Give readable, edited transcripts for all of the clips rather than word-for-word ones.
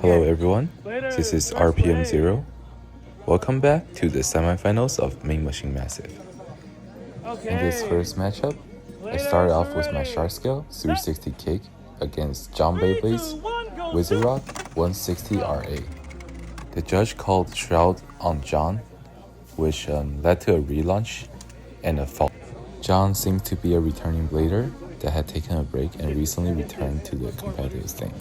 Hello everyone, this is RPMzero. Welcome back to the semifinals of Main Machine Massive. In this first matchup, I started off with my Shark Scale 360 kick against JohnBeyblade's Wizard Rod 160 RA. The judge called Shroud on John, which led to a relaunch and a fault. John seemed to be a returning blader that had taken a break and recently returned to the competitive scene.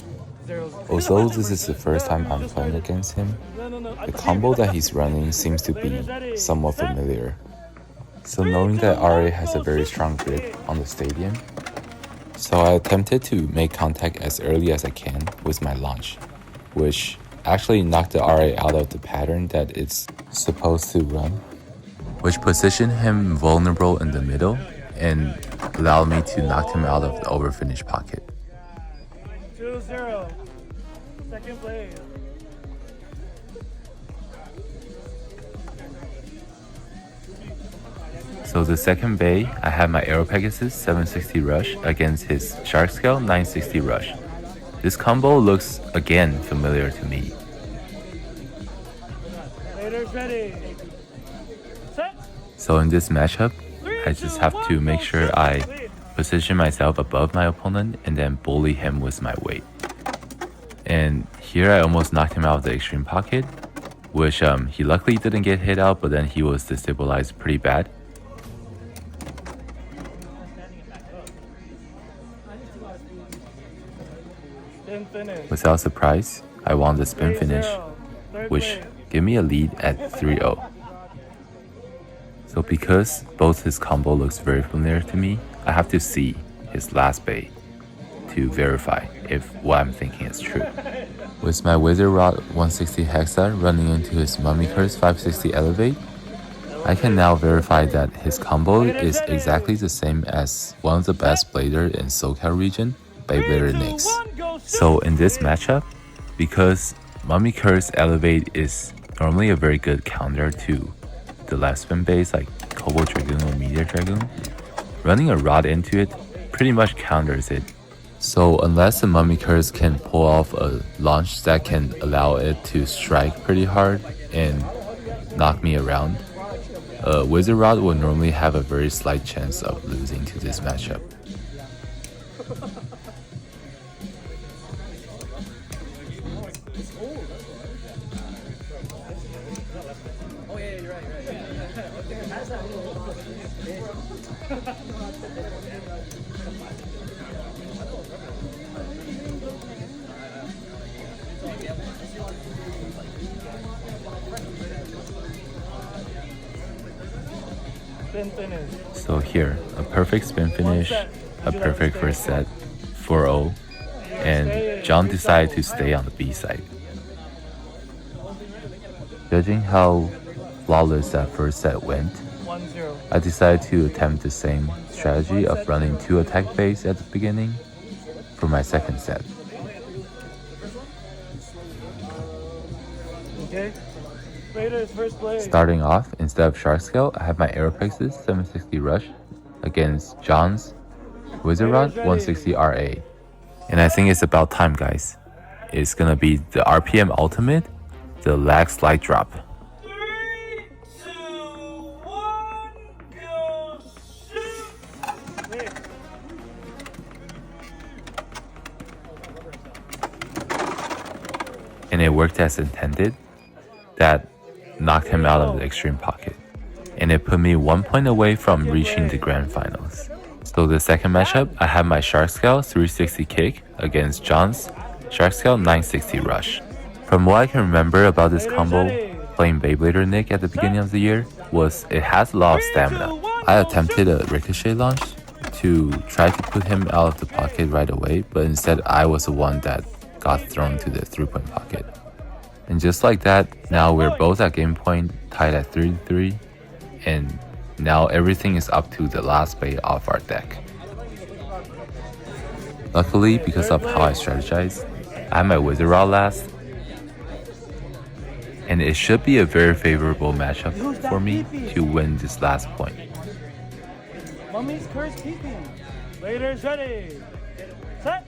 Although this is the first time I'm playing against him, the combo that he's running seems to be somewhat familiar. So knowing that RA has a very strong grip on the stadium, so I attempted to make contact as early as I can with my launch, which actually knocked the RA out of the pattern that it's supposed to run, which positioned him vulnerable in the middle and allowed me to knock him out of the overfinish pocket. 2-0, second play. So the second bay, I had my Aero Pegasus 760 Rush against his Shark Scale 960 Rush. This combo looks again familiar to me. Bladers ready. Set. So in this matchup, I just have to make sure I position myself above my opponent and then bully him with my weight. And here I almost knocked him out of the extreme pocket, which he luckily didn't get hit out, but then he was destabilized pretty bad. Without surprise, I won the spin finish, which gave me a lead at 3-0. So because both his combo looks very familiar to me, I have to see his last bay to verify if what I'm thinking is true. With my Wizard Rod 160 Hexa running into his Mummy Curse 560 Elevate, I can now verify that his combo is exactly the same as one of the best blader in SoCal region, Beyblader Nix. So in this matchup, because Mummy Curse Elevate is normally a very good counter to the left spin base like Kobo Dragoon or Meteor Dragoon, running a rod into it pretty much counters it. So unless the Mummy Curse can pull off a launch that can allow it to strike pretty hard and knock me around, Wizard Rod will normally have a very slight chance of losing to this matchup. So here, a perfect spin finish, a perfect first set, 4-0, and John decided to stay on the B side. Judging how flawless that first set went, I decided to attempt the same strategy of running 2 attack bays at the beginning for my second set. Starting off, instead of Shark Scale, I have my Aero Pegasus 760 Rush against John's Wizard Rod 160 RA. And I think it's about time, guys. It's gonna be the RPM Ultimate, the lag slide drop. 3, 2, 1, go shoot! And it worked as intended. That knocked him out of the extreme pocket, and it put me 1 point away from reaching the grand finals. So the second matchup, I have my Shark Scale 360 kick against John's Shark Scale 960 Rush. From what I can remember about this combo, playing Beyblader Nick at the beginning of the year, was it has a lot of stamina. I attempted a ricochet launch to try to put him out of the pocket right away, but instead I was the one that got thrown to the 3-point pocket. And just like that, now we're both at game point, tied at 3-3, and now everything is up to the last bay of our deck. Luckily, because of how I strategized, I have my Wizard Rod last, and it should be a very favorable matchup for me to win this last point. Mummy's Curse peeking. Bladers ready. Set.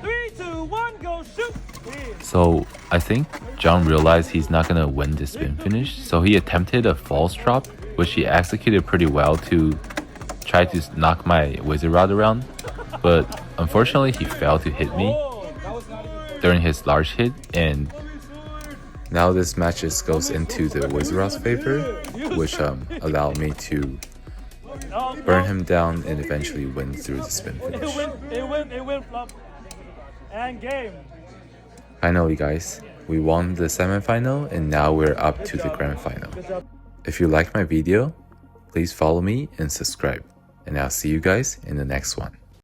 3, 2, 1, go shoot! 3, So I think John realized he's not gonna win the spin finish, so he attempted a false drop, which he executed pretty well to try to knock my wizard rod around, but unfortunately he failed to hit me during his large hit, and now this match just goes into the wizard rod's favor, which allowed me to burn him down and eventually win through the spin finish. It went flop. And game. Finally guys, we won the semifinal and now we're up to the grand final. If you liked my video, please follow me and subscribe, and I'll see you guys in the next one.